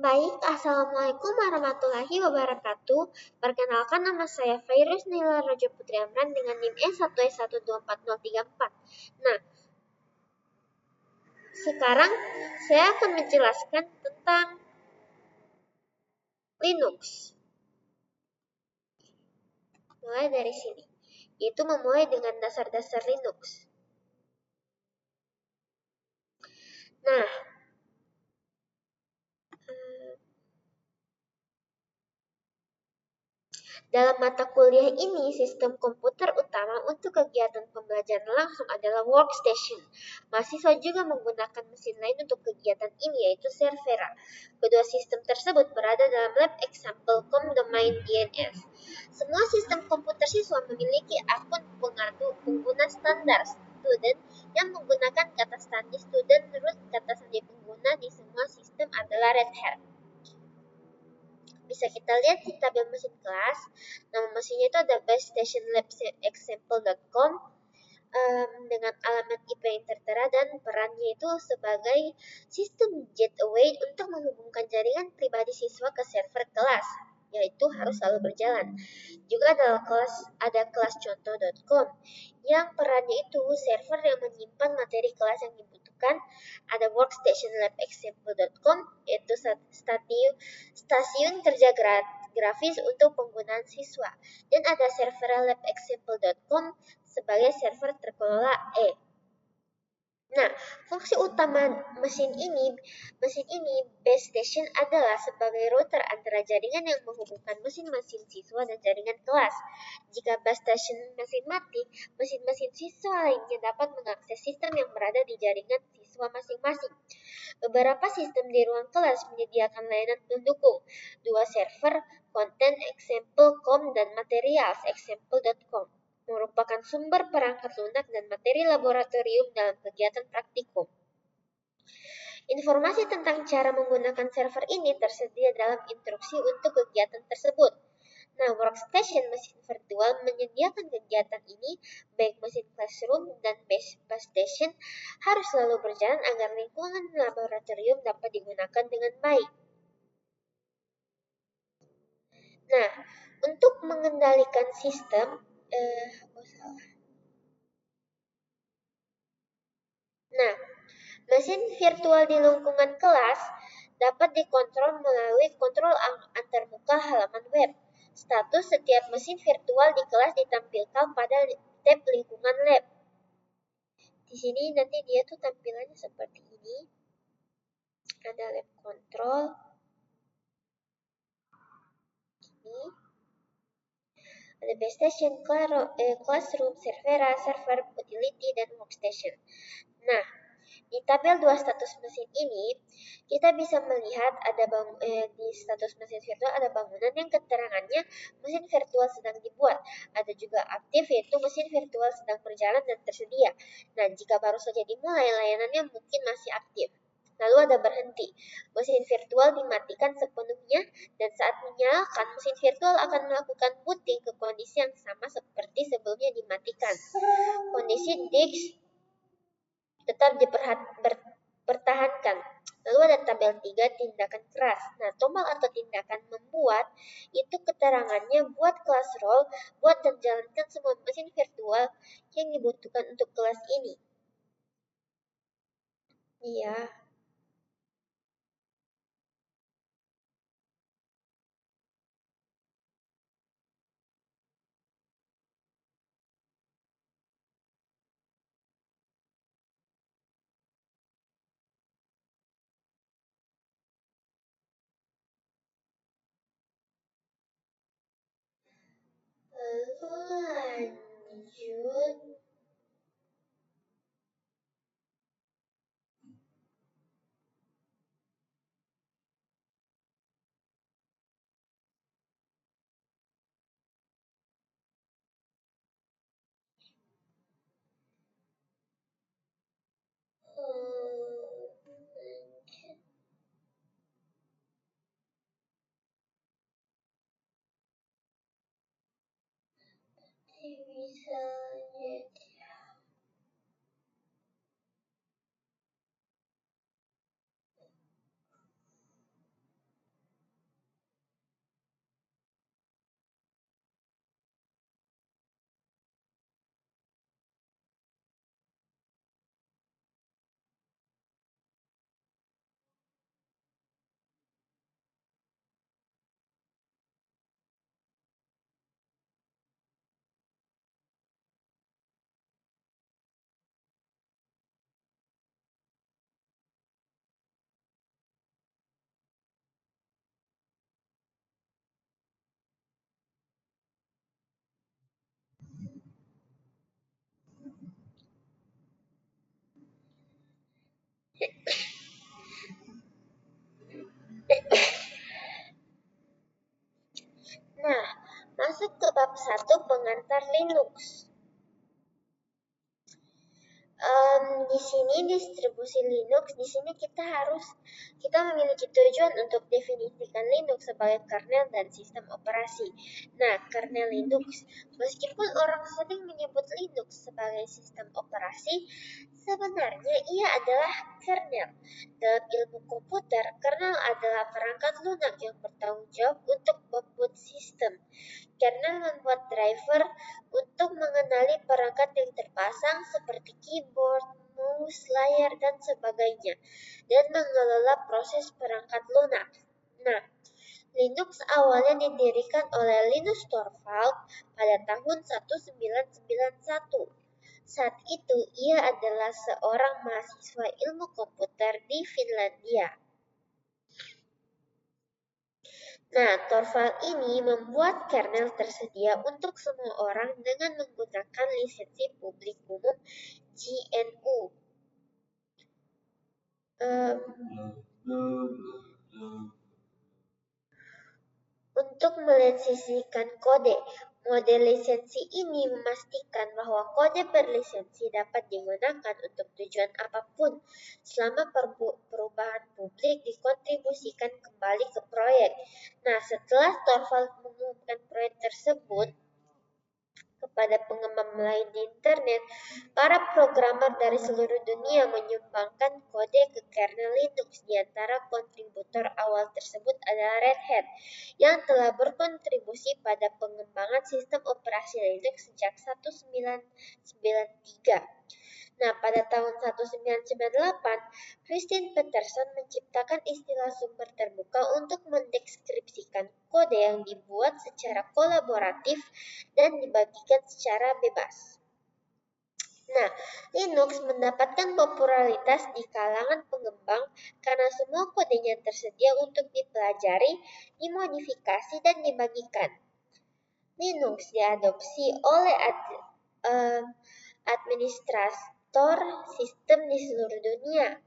Baik, Assalamualaikum warahmatullahi wabarakatuh. Perkenalkan, nama saya Fairuz Nila Rojo Putri Amran dengan NIM E1E1244034. Nah, sekarang saya akan menjelaskan tentang Linux. Mulai dari sini, yaitu memulai dengan dasar-dasar Linux. Nah, dalam mata kuliah ini, sistem komputer utama untuk kegiatan pembelajaran langsung adalah workstation. Mahasiswa juga menggunakan mesin lain untuk kegiatan ini, yaitu Servera. Kedua sistem tersebut berada dalam lab example.com domain DNS. Semua sistem komputer siswa memiliki akun pengguna standar student yang menggunakan kata sandi student root. Kata sandi pengguna di semua sistem adalah Red Hat. Bisa kita lihat di tabel mesin kelas. Nama mesinnya itu ada basestationlabexample.com dengan alamat IP yang tertera dan perannya itu sebagai sistem gateway untuk menghubungkan jaringan pribadi siswa ke server kelas, yaitu harus selalu berjalan. Juga ada kelas contoh.com yang perannya itu server yang menyimpan materi kelas yang dibutuhkan. Ada workstationlabexample.com yaitu stasiun kerja grafis untuk penggunaan siswa, dan ada serverlabexample.com sebagai server terkelola Nah, fungsi utama mesin ini base station adalah sebagai router antara jaringan yang menghubungkan mesin-mesin siswa dan jaringan kelas. Jika base station mesin mati, mesin-mesin siswa lainnya dapat mengakses sistem yang berada di jaringan siswa masing-masing. Beberapa sistem di ruang kelas menyediakan layanan pendukung, dua server, konten example.com dan materials example.com. Merupakan sumber perangkat lunak dan materi laboratorium dalam kegiatan praktikum. Informasi tentang cara menggunakan server ini tersedia dalam instruksi untuk kegiatan tersebut. Nah, workstation mesin virtual menyediakan kegiatan ini, baik mesin classroom dan base station harus selalu berjalan agar lingkungan laboratorium dapat digunakan dengan baik. Nah, untuk mengendalikan sistem, Nah, mesin virtual di lingkungan kelas dapat dikontrol melalui kontrol antarmuka halaman web. Status setiap mesin virtual di kelas ditampilkan pada tab lingkungan lab. Di sini nanti dia tuh tampilannya seperti ini. Ada lab control. Ini. Ada base station, classroom, servera, server, utility, dan workstation. Nah, di tabel 2 status mesin ini, kita bisa melihat ada di status mesin virtual ada bangunan yang keterangannya mesin virtual sedang dibuat. Ada juga aktif, yaitu mesin virtual sedang berjalan dan tersedia. Nah, jika baru saja dimulai, layanannya mungkin masih aktif. Lalu ada berhenti. Mesin virtual dimatikan sepenuhnya, dan saat menyalakan, mesin virtual akan melakukan booting ke kondisi yang sama seperti sebelumnya dimatikan. Kondisi disk tetap dipertahankan. Lalu ada tabel 3, tindakan keras. Nah, tombol atau tindakan membuat itu keterangannya buat kelas roll, buat dan jalankan semua mesin virtual yang dibutuhkan untuk kelas ini. Iya. Lalu lanjut. Bisa jadi Nah, masuk ke bab 1 pengantar Linux. Di sini distribusi Linux, di sini kita memiliki tujuan untuk definisikan Linux sebagai kernel dan sistem operasi. Nah, kernel Linux, meskipun orang sering menyebut Linux sebagai sistem operasi, sebenarnya ia adalah kernel. Dalam ilmu komputer, kernel adalah perangkat lunak yang bertanggung jawab untuk membuat sistem. Kernel membuat driver untuk mengenali perangkat yang terpasang seperti keyboard, mouse, layar, dan sebagainya, dan mengelola proses perangkat lunak. Nah, Linux awalnya didirikan oleh Linus Torvalds pada tahun 1991. Saat itu, ia adalah seorang mahasiswa ilmu komputer di Finlandia. Nah, Torvald ini membuat kernel tersedia untuk semua orang dengan menggunakan lisensi publik umum GNU. Untuk melisensikan kode, model lisensi ini memastikan bahwa kode berlisensi dapat digunakan untuk tujuan apapun selama perubahan publik dikontribusikan kembali ke proyek. Nah, setelah Torvalds mengumumkan proyek tersebut kepada pengembang lain di internet, para programmer dari seluruh dunia menyumbangkan kode ke kernel Linux. Di antara kontributor awal tersebut adalah Red Hat, yang telah berkontribusi pada pengembangan sistem operasi Linux sejak 1993. Nah, pada tahun 1998, Christine Peterson menciptakan istilah sumber terbuka untuk mendeskripsikan kode yang dibuat secara kolaboratif dan dibagikan secara bebas. Nah, Linux mendapatkan popularitas di kalangan pengembang karena semua kodenya tersedia untuk dipelajari, dimodifikasi, dan dibagikan. Linux diadopsi oleh administrator sistem di seluruh dunia.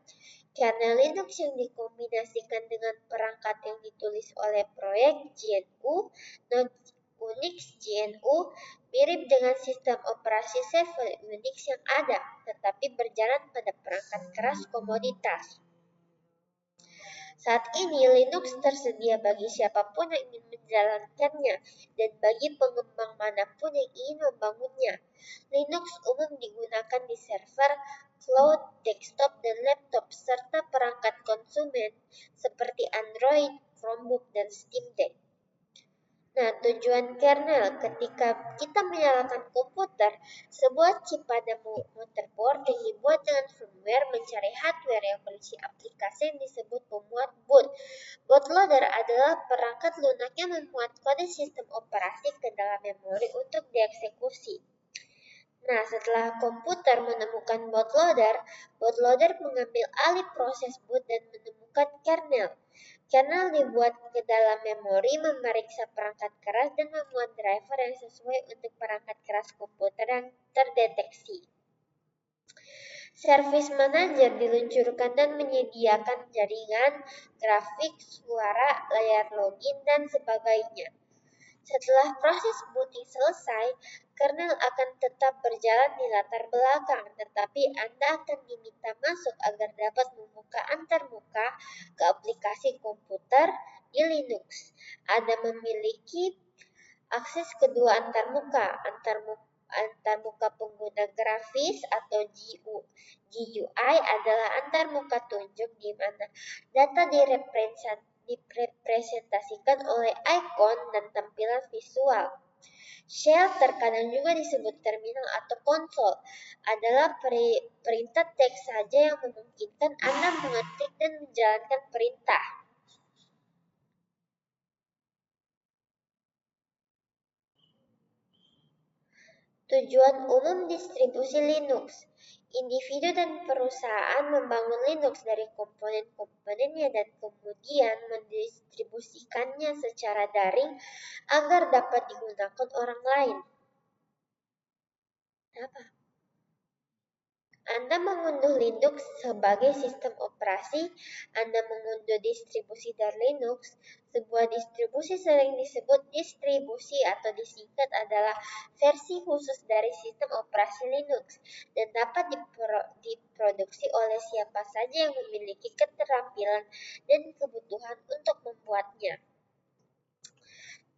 Kernel Linux yang dikombinasikan dengan perangkat yang ditulis oleh proyek GNU non-Unix GNU mirip dengan sistem operasi server Unix yang ada, tetapi berjalan pada perangkat keras komoditas. Saat ini Linux tersedia bagi siapapun yang ingin menjalankannya dan bagi pengembang manapun yang ingin membangunnya. Linux umum digunakan di server, cloud, desktop, dan laptop, serta perangkat konsumen seperti Android, Chromebook, dan Steam Deck. Nah, tujuan kernel ketika kita menyalakan komputer, sebuah chip pada motherboard yang dibuat dengan firmware mencari hardware yang berisi aplikasi yang disebut pemuat boot. Bootloader adalah perangkat lunak yang memuat kode sistem operasi ke dalam memori untuk dieksekusi. Nah, setelah komputer menemukan bootloader mengambil alih proses boot dan menemukan kernel. Kernel dibuat ke dalam memori, memeriksa perangkat keras, dan memuat driver yang sesuai untuk perangkat keras komputer yang terdeteksi. Service Manager diluncurkan dan menyediakan jaringan, grafik, suara, layar login, dan sebagainya. Setelah proses booting selesai, kernel akan tetap berjalan di latar belakang, tetapi Anda akan diminta masuk agar dapat membuka antarmuka ke aplikasi komputer di Linux. Anda memiliki akses kedua antarmuka pengguna grafis atau GUI adalah antarmuka tunjuk di mana data direpresentasikan oleh ikon dan tampilan visual. Shell, terkadang juga disebut terminal atau konsol, adalah perintah teks saja yang memungkinkan Anda mengetik dan menjalankan perintah. Tujuan umum distribusi Linux. Individu dan perusahaan membangun Linux dari komponen-komponennya dan kemudian mendistribusikannya secara daring agar dapat digunakan orang lain. Apa? Anda mengunduh Linux sebagai sistem operasi, Anda mengunduh distribusi dari Linux. Sebuah distribusi sering disebut distribusi atau disingkat adalah versi khusus dari sistem operasi Linux dan dapat diproduksi oleh siapa saja yang memiliki keterampilan dan kebutuhan untuk membuatnya.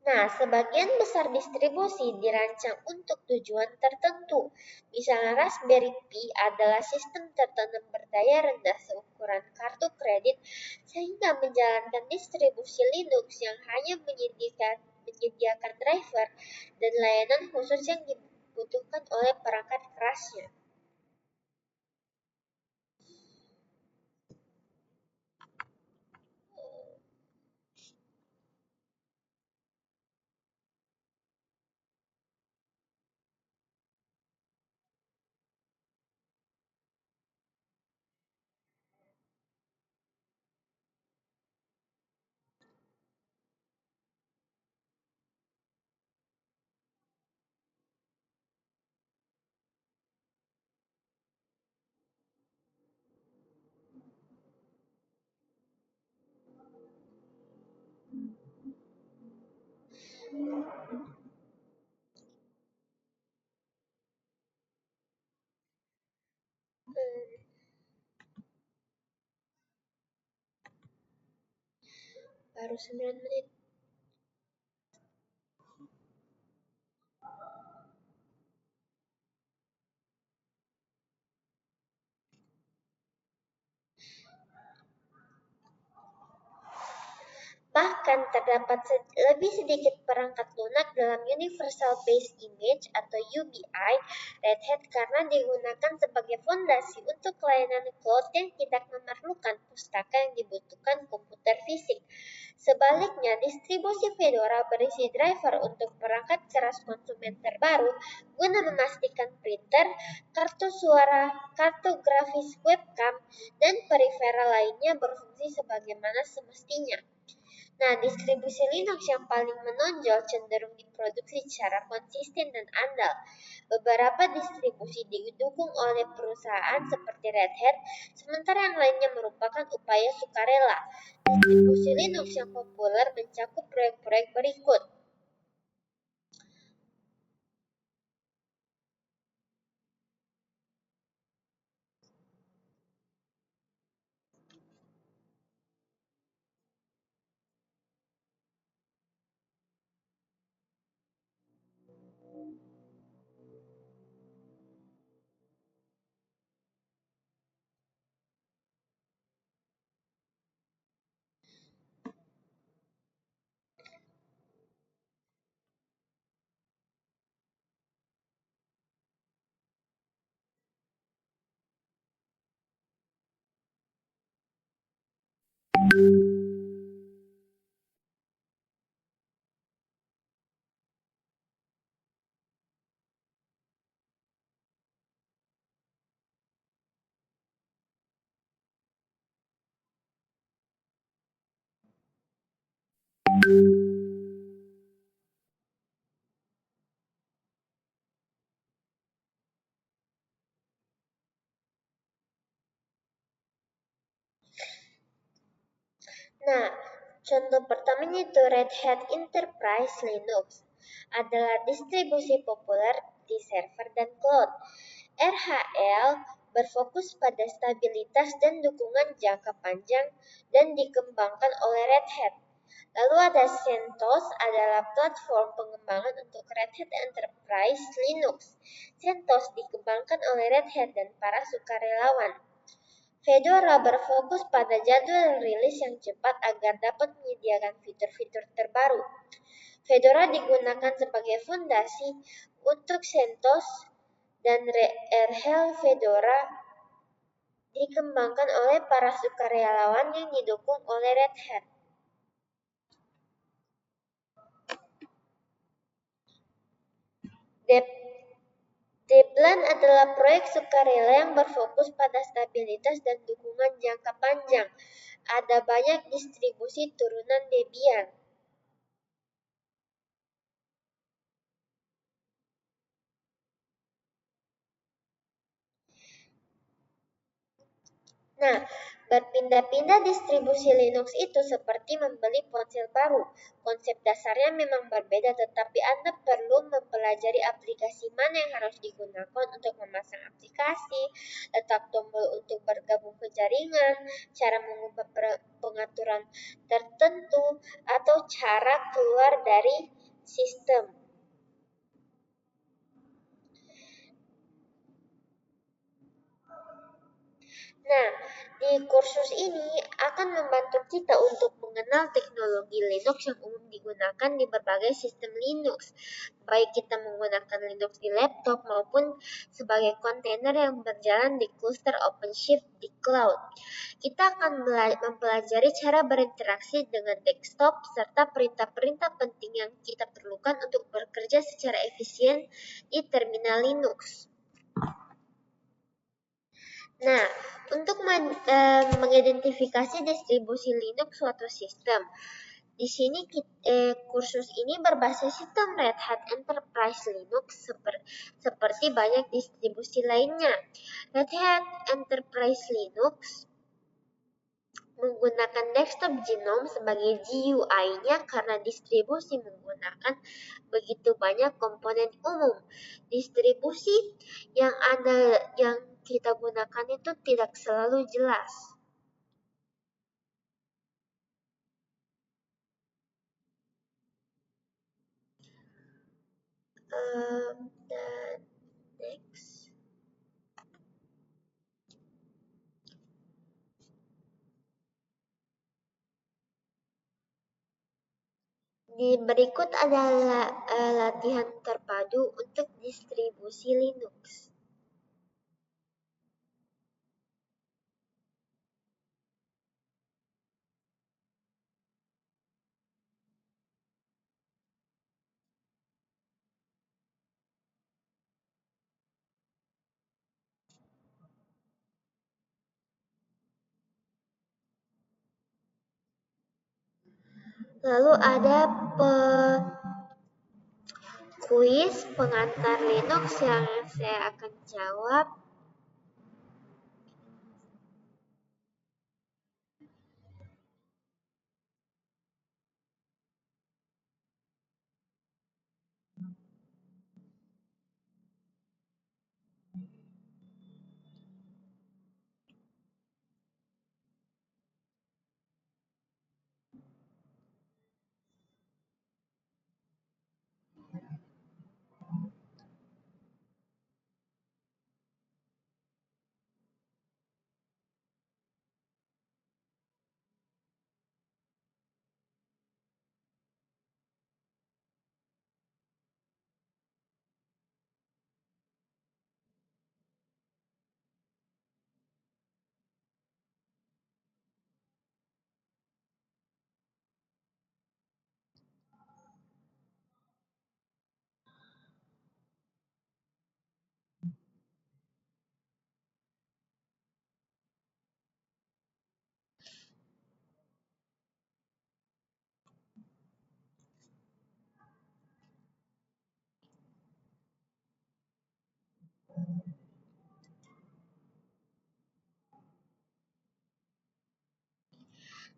Nah, sebagian besar distribusi dirancang untuk tujuan tertentu. Misalnya Raspberry Pi adalah sistem tertanam berdaya rendah seukuran kartu kredit sehingga menjalankan distribusi Linux yang hanya menyediakan driver dan layanan khusus yang dibutuhkan oleh perangkat kerasnya. Baru 9 menit. Bahkan terdapat lebih sedikit perangkat lunak dalam Universal Basic Image atau UBI Red Hat karena digunakan sebagai fondasi untuk layanan cloud yang tidak memerlukan pustaka yang dibutuhkan komputer fisik. Sebaliknya, distribusi Fedora berisi driver untuk perangkat keras konsumen terbaru guna memastikan printer, kartu suara, kartu grafis webcam, dan peripheral lainnya berfungsi sebagaimana semestinya. Nah, distribusi Linux yang paling menonjol cenderung diproduksi secara konsisten dan andal. Beberapa distribusi didukung oleh perusahaan seperti Red Hat, sementara yang lainnya merupakan upaya sukarela. Distribusi Linux yang populer mencakup proyek-proyek berikut. Nah, contoh pertamanya itu Red Hat Enterprise Linux adalah distribusi populer di server dan cloud. RHL berfokus pada stabilitas dan dukungan jangka panjang dan dikembangkan oleh Red Hat. Lalu ada CentOS adalah platform pengembangan untuk Red Hat Enterprise Linux. CentOS dikembangkan oleh Red Hat dan para sukarelawan. Fedora berfokus pada jadwal rilis yang cepat agar dapat menyediakan fitur-fitur terbaru. Fedora digunakan sebagai fondasi untuk CentOS dan RHEL. Fedora dikembangkan oleh para sukarelawan yang didukung oleh Red Hat. Debian adalah proyek sukarela yang berfokus pada stabilitas dan dukungan jangka panjang. Ada banyak distribusi turunan Debian. Nah, berpindah-pindah distribusi Linux itu seperti membeli ponsel baru. Konsep dasarnya memang berbeda, tetapi Anda perlu mempelajari aplikasi mana yang harus digunakan untuk memasang aplikasi, letak tombol untuk bergabung ke jaringan, cara mengubah pengaturan tertentu, atau cara keluar dari sistem. Nah, di kursus ini akan membantu kita untuk mengenal teknologi Linux yang umum digunakan di berbagai sistem Linux, baik kita menggunakan Linux di laptop maupun sebagai kontainer yang berjalan di cluster OpenShift di cloud. Kita akan mempelajari cara berinteraksi dengan desktop serta perintah-perintah penting yang kita perlukan untuk bekerja secara efisien di terminal Linux. Nah, untuk mengidentifikasi distribusi Linux suatu sistem, di sini kursus ini berbasis sistem Red Hat Enterprise Linux seperti banyak distribusi lainnya. Red Hat Enterprise Linux menggunakan desktop GNOME sebagai GUI-nya karena distribusi menggunakan begitu banyak komponen umum. Distribusi yang kita gunakan itu tidak selalu jelas. Dan next. Di berikut adalah latihan terpadu untuk distribusi Linux. Lalu ada kuis pengantar Linux yang saya akan jawab.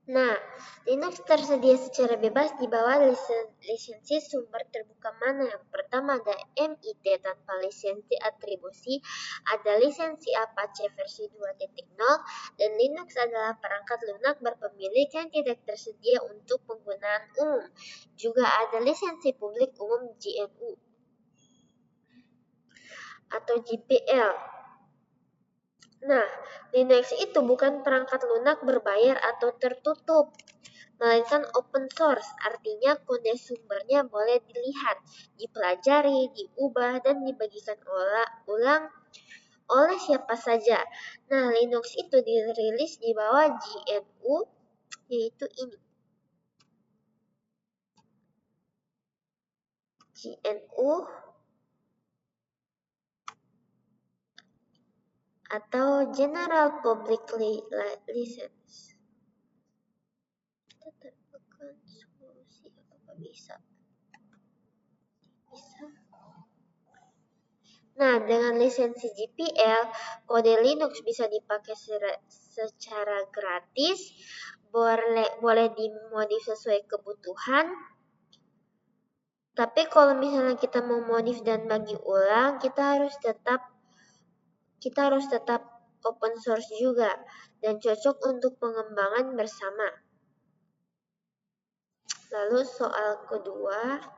Nah, Linux tersedia secara bebas di bawah lisensi sumber terbuka mana? Yang pertama ada MIT tanpa lisensi atribusi, ada lisensi Apache versi 2.0, dan Linux adalah perangkat lunak berpemilik yang tidak tersedia untuk penggunaan umum. Juga ada lisensi publik umum GNU atau GPL. Nah, Linux itu bukan perangkat lunak berbayar atau tertutup, melainkan open source, artinya kode sumbernya boleh dilihat, dipelajari, diubah, dan dibagikan ulang oleh siapa saja. Nah, Linux itu dirilis di bawah GNU, yaitu ini. GNU atau General Public License. Kita temukan solusi apa bisa. Nah, dengan lisensi GPL, kode Linux bisa dipakai secara gratis, boleh dimodif sesuai kebutuhan. Tapi kalau misalnya kita mau modif dan bagi ulang, kita harus tetap open source juga dan cocok untuk pengembangan bersama. Lalu soal kedua,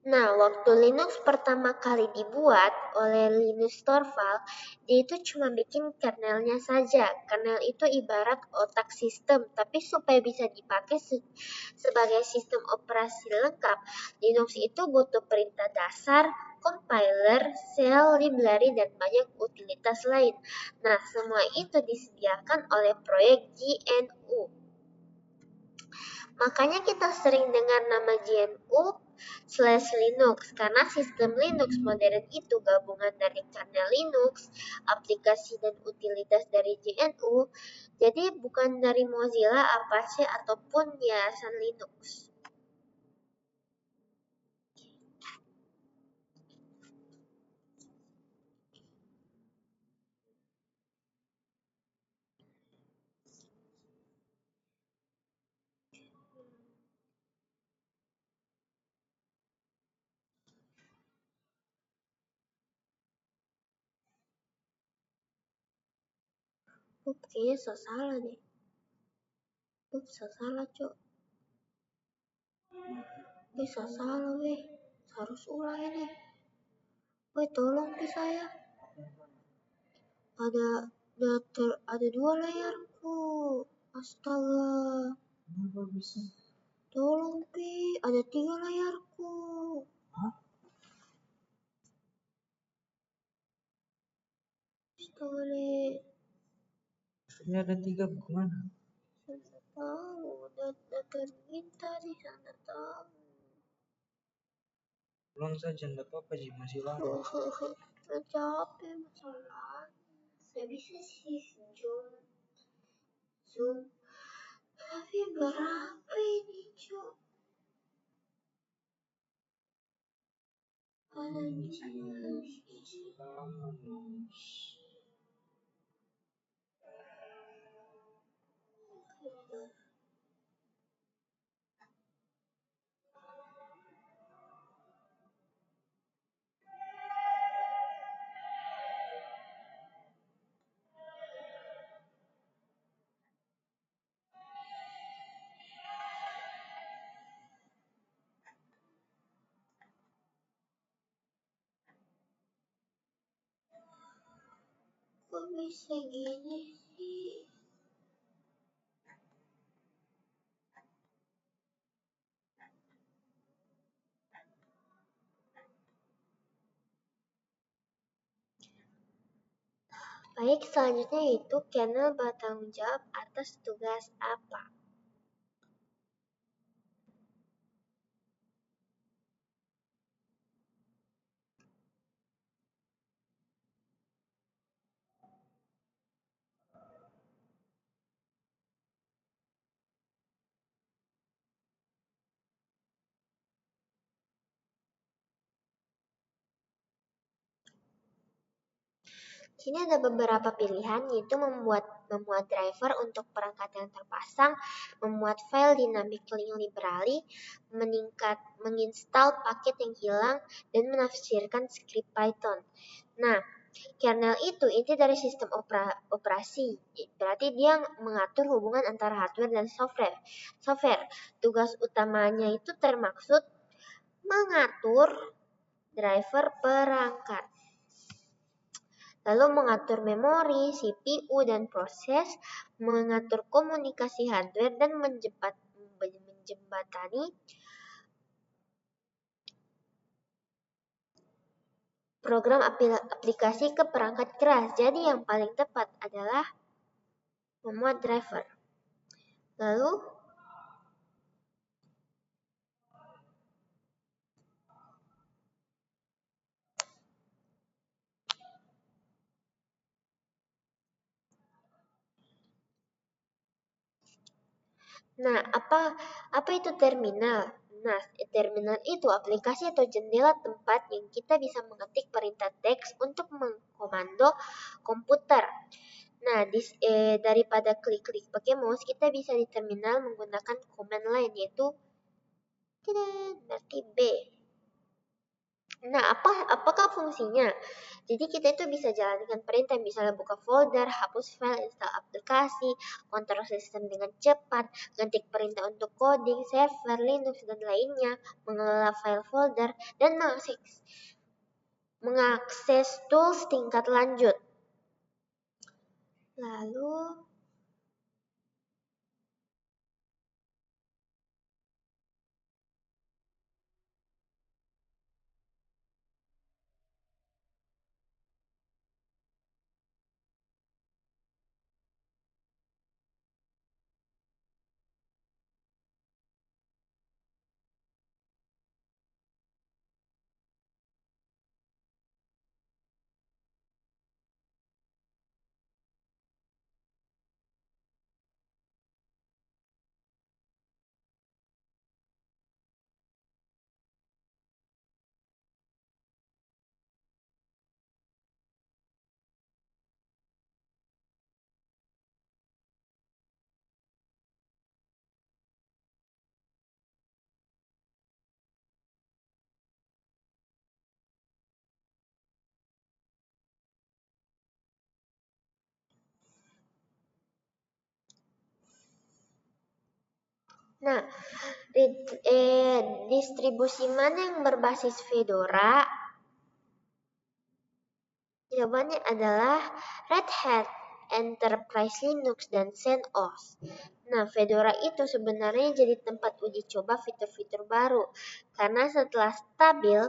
nah, waktu Linux pertama kali dibuat oleh Linus Torvalds, dia itu cuma bikin kernelnya saja. Kernel itu ibarat otak sistem, tapi supaya bisa dipakai sebagai sistem operasi lengkap, Linux itu butuh perintah dasar, compiler, shell, library, dan banyak utilitas lain. Nah, semua itu disediakan oleh proyek GNU. Makanya kita sering dengar nama GNU/Linux karena sistem Linux modern itu gabungan dari kernel Linux, aplikasi dan utilitas dari GNU. Jadi bukan dari Mozilla, Apache ataupun yayasan Linux. Kayaknya salah deh. Salah, Cok. Salah, weh. Harus ulang ini. Weh, tolong saya. Ada dua layarku. Astaga. Tolong, ada 3 layarku. Astaga, Maksudnya ada 3 bagaimana? Sana tahu, udah termin tadi, sana tahu. Ulang saja, enggak apa-apa sih, masih lama. Capek masalah. Saya bisa sih Zoom. Tapi berapa ini, Cuk? Kok bisa gini sih? Baik, selanjutnya itu kernel bertanggung jawab atas tugas apa? Sini ada beberapa pilihan, yaitu memuat driver untuk perangkat yang terpasang, memuat file dynamic link library, menginstal paket yang hilang, dan menafsirkan script Python. Nah, Kernel itu inti dari sistem operasi. Berarti dia mengatur hubungan antara hardware dan software. Tugas utamanya itu termaksud mengatur driver perangkat, lalu mengatur memori, CPU, dan proses, mengatur komunikasi hardware, dan menjembatani program aplikasi ke perangkat keras. Jadi yang paling tepat adalah memuat driver. Lalu Nah, apa itu terminal? Nah, terminal itu aplikasi atau jendela tempat yang kita bisa mengetik perintah teks untuk mengkomando komputer. Nah, daripada klik-klik pakai mouse, kita bisa di terminal menggunakan command line, yaitu berarti B. Nah, apakah fungsinya? Jadi kita itu bisa jalankan perintah, misalnya buka folder, hapus file, install aplikasi, kontrol sistem dengan cepat, ngetik perintah untuk coding, server, Linux, dan lainnya, mengelola file folder, dan mengakses tools tingkat lanjut. Lalu Nah, distribusi mana yang berbasis Fedora? Jawabannya adalah Red Hat, Enterprise Linux, dan CentOS. Nah, Fedora itu sebenarnya jadi tempat uji coba fitur-fitur baru. Karena setelah stabil,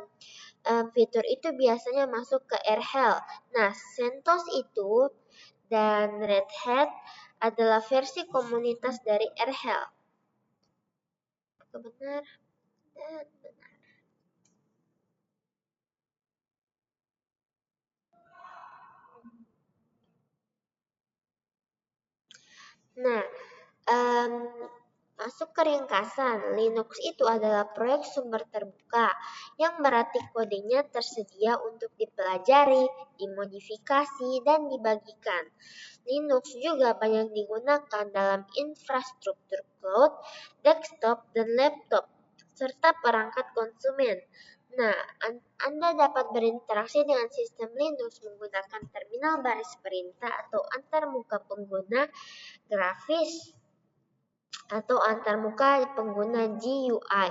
fitur itu biasanya masuk ke RHEL. Nah, CentOS itu dan Red Hat adalah versi komunitas dari RHEL. Benar dan benar. Nah, masuk ke ringkasan, Linux itu adalah proyek sumber terbuka yang berarti kodenya tersedia untuk dipelajari, dimodifikasi, dan dibagikan. Linux juga banyak digunakan dalam infrastruktur cloud, desktop, dan laptop, serta perangkat konsumen. Nah, Anda dapat berinteraksi dengan sistem Linux menggunakan terminal baris perintah atau antarmuka pengguna grafis atau antarmuka pengguna GUI.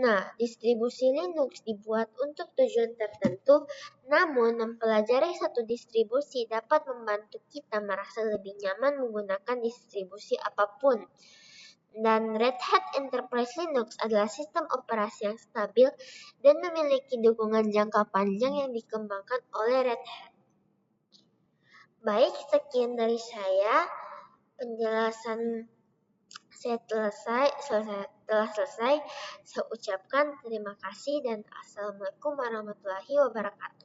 Nah, distribusi Linux dibuat untuk tujuan tertentu, namun mempelajari satu distribusi dapat membantu kita merasa lebih nyaman menggunakan distribusi apapun. Dan Red Hat Enterprise Linux adalah sistem operasi yang stabil dan memiliki dukungan jangka panjang yang dikembangkan oleh Red Hat. Baik, sekian dari saya. Penjelasan saya telah selesai. Saya ucapkan terima kasih dan assalamualaikum warahmatullahi wabarakatuh.